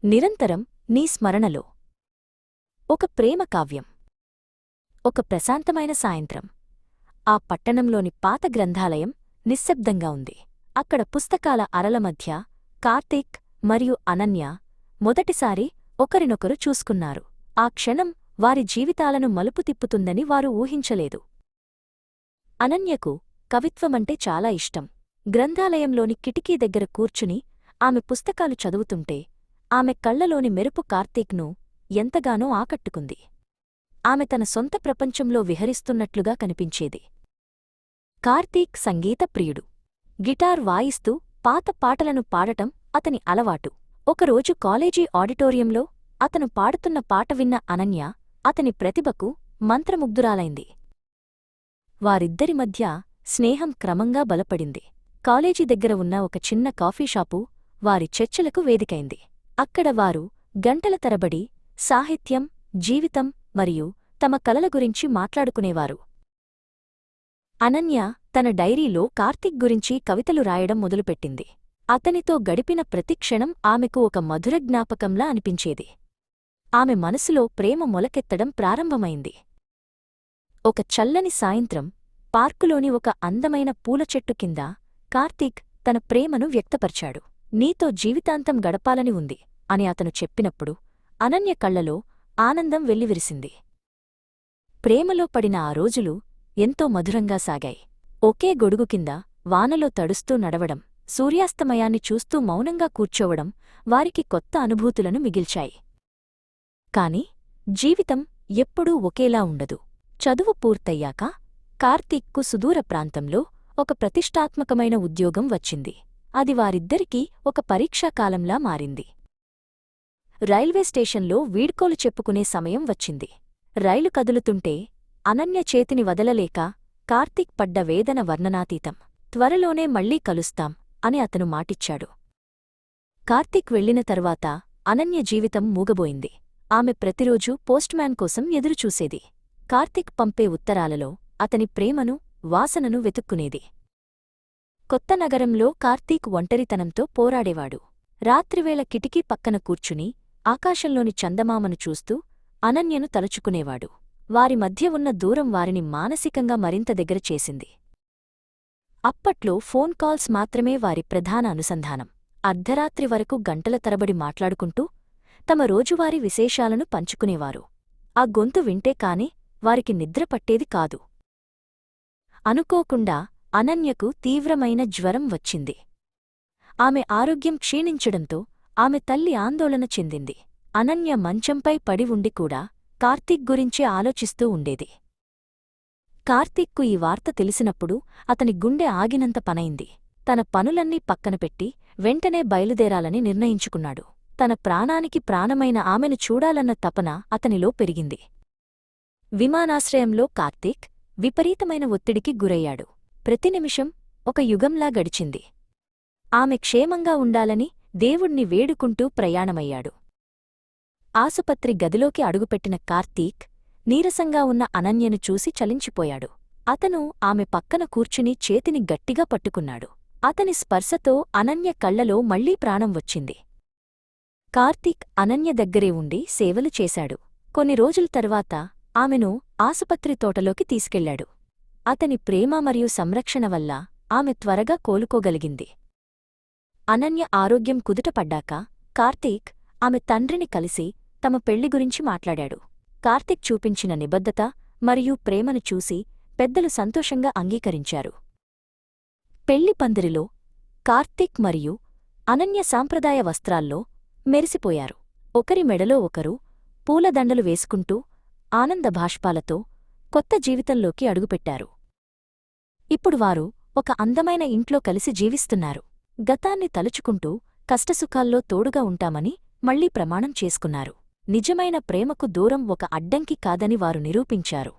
నిరంతరం నీ స్మరణలో. ఒక ప్రేమ కావ్యం. ఒక ప్రశాంతమైన సాయంత్రం. ఆ పట్టణంలోని పాత గ్రంథాలయం నిశ్శబ్దంగా ఉంది. అక్కడ పుస్తకాల అరల మధ్య కార్తీక్ మరియు అనన్య మొదటిసారి ఒకరినొకరు చూసుకున్నారు. ఆ క్షణం వారి జీవితాలను మలుపు తిప్పుతుందని వారు ఊహించలేదు. అనన్యకు కవిత్వమంటే చాలా ఇష్టం. గ్రంథాలయంలోని కిటికీ దగ్గర కూర్చుని ఆమె పుస్తకాలు చదువుతుంటే ఆమె కళ్లలోని మెరుపు కార్తీక్ను ఎంతగానో ఆకట్టుకుంది. ఆమె తన సొంత ప్రపంచంలో విహరిస్తున్నట్లుగా కనిపించేది. కార్తీక్ సంగీత ప్రియుడు. గిటార్ వాయిస్తూ పాత పాటలను పాడటం అతని అలవాటు. ఒకరోజు కాలేజీ ఆడిటోరియంలో అతను పాడుతున్న పాట విన్న అనన్య అతని ప్రతిభకు మంత్రముగ్ధురాలైంది. వారిద్దరి మధ్య స్నేహం క్రమంగా బలపడింది. కాలేజీ దగ్గర ఉన్న ఒక చిన్న కాఫీషాపు వారి చర్చలకు వేదికైంది. అక్కడ వారు గంటల తరబడి సాహిత్యం, జీవితం మరియు తమ కలల గురించి మాట్లాడుకునేవారు. అనన్య తన డైరీలో కార్తీక్ గురించి కవితలు రాయడం మొదలుపెట్టింది. అతనితో గడిపిన ప్రతిక్షణం ఆమెకు ఒక మధుర జ్ఞాపకంలా అనిపించేది. ఆమె మనసులో ప్రేమ మొలకెత్తడం ప్రారంభమైంది. ఒక చల్లని సాయంత్రం పార్కులోని ఒక అందమైన పూలచెట్టు కింద కార్తీక్ తన ప్రేమను వ్యక్తపరిచాడు. నీతో జీవితాంతం గడపాలని ఉంది అని అతను చెప్పినప్పుడు అనన్య కళ్లలో ఆనందం వెల్లివిరిసింది. ప్రేమలో పడిన ఆ రోజులు ఎంతో మధురంగా సాగాయి. ఒకే గొడుగు కింద వానలో తడుస్తూ నడవడం, సూర్యాస్తమయాన్ని చూస్తూ మౌనంగా కూర్చోవడం వారికి కొత్త అనుభూతులను మిగిల్చాయి. కాని జీవితం ఎప్పుడూ ఒకేలా ఉండదు. చదువు పూర్తయ్యాక కార్తీక్కు సుదూర ప్రాంతంలో ఒక ప్రతిష్టాత్మకమైన ఉద్యోగం వచ్చింది. అది వారిద్దరికీ ఒక పరీక్షాకాలంలా మారింది. రైల్వే స్టేషన్లో వీడ్కోలు చెప్పుకునే సమయం వచ్చింది. రైలు కదులుతుంటే అనన్య చేతిని వదలలేక కార్తీక్ పడ్డ వేదన వర్ణనాతీతం. త్వరలోనే మళ్లీ కలుస్తాం అని అతను మాటిచ్చాడు. కార్తీక్ వెళ్లిన తర్వాత అనన్య జీవితం మూగబోయింది. ఆమె ప్రతిరోజూ పోస్ట్మ్యాన్ కోసం ఎదురుచూసేది. కార్తీక్ పంపే ఉత్తరాలలో అతని ప్రేమను, వాసనను వెతుక్కునేది. కొత్త నగరంలో కార్తీక్ ఒంటరితనంతో పోరాడేవాడు. రాత్రివేళ కిటికీ పక్కన కూర్చుని ఆకాశంలోని చందమామను చూస్తూ అనన్యను తలుచుకునేవాడు. వారి మధ్య ఉన్న దూరం వారిని మానసికంగా మరింత దగ్గర చేసింది. అప్పట్లో ఫోన్ కాల్స్ మాత్రమే వారి ప్రధాన అనుసంధానం. అర్ధరాత్రి వరకు గంటల తరబడి మాట్లాడుకుంటూ తమ రోజువారీ విశేషాలను పంచుకునేవారు. ఆ గొంతు వింటే కాని వారికి నిద్ర పట్టేది కాదు. అనుకోకుండా అనన్యకు తీవ్రమైన జ్వరం వచ్చింది. ఆమె ఆరోగ్యం క్షీణించడంతో ఆమె తల్లి ఆందోళన చెందింది. అనన్య మంచంపై పడి ఉండి కూడా కార్తీక్ గురించే ఆలోచిస్తూ ఉండేది. కార్తీక్కు ఈ వార్త తెలిసినప్పుడు అతని గుండె ఆగినంత పనైంది. తన పనులన్నీ పక్కనపెట్టి వెంటనే బయలుదేరాలని నిర్ణయించుకున్నాడు. తన ప్రాణానికి ప్రాణమైన ఆమెను చూడాలన్న తపన అతనిలో పెరిగింది. విమానాశ్రయంలో కార్తీక్ విపరీతమైన ఒత్తిడికి గురయ్యాడు. ప్రతి నిమిషం ఒక యుగంలా గడిచింది. ఆమె క్షేమంగా ఉండాలని దేవుణ్ణి వేడుకుంటూ ప్రయాణమయ్యాడు. ఆసుపత్రి గదిలోకి అడుగుపెట్టిన కార్తీక్ నీరసంగా ఉన్న అనన్యను చూసి చలించిపోయాడు. అతను ఆమె పక్కన కూర్చుని చేతిని గట్టిగా పట్టుకున్నాడు. అతని స్పర్శతో అనన్య కళ్లలో మళ్లీ ప్రాణం వచ్చింది. కార్తీక్ అనన్య దగ్గరే ఉండి సేవలు చేశాడు. కొన్ని రోజుల తర్వాత ఆమెను ఆసుపత్రి తోటలోకి తీసుకెళ్లాడు. అతని ప్రేమ మరియు సంరక్షణ వల్ల ఆమె త్వరగా కోలుకోగలిగింది. అనన్య ఆరోగ్యం కుదుటపడ్డాక కార్తీక్ ఆమె తండ్రిని కలిసి తమ పెళ్లి గురించి మాట్లాడాడు. కార్తీక్ చూపించిన నిబద్ధత మరియు ప్రేమను చూసి పెద్దలు సంతోషంగా అంగీకరించారు. పెళ్లి పందిరిలో కార్తీక్ మరియు అనన్య సాంప్రదాయ వస్త్రాల్లో మెరిసిపోయారు. ఒకరి మెడలో ఒకరు పూలదండలు వేసుకుంటూ ఆనందభాష్పాలతో కొత్త జీవితంలోకి అడుగుపెట్టారు. ఇప్పుడు వారు ఒక అందమైన ఇంట్లో కలిసి జీవిస్తున్నారు. గతాన్ని తలుచుకుంటూ కష్టసుఖాల్లో తోడుగా ఉంటామని మళ్లీ ప్రమాణం చేసుకున్నారు. నిజమైన ప్రేమకు దూరం ఒక అడ్డంకి కాదని వారు నిరూపించారు.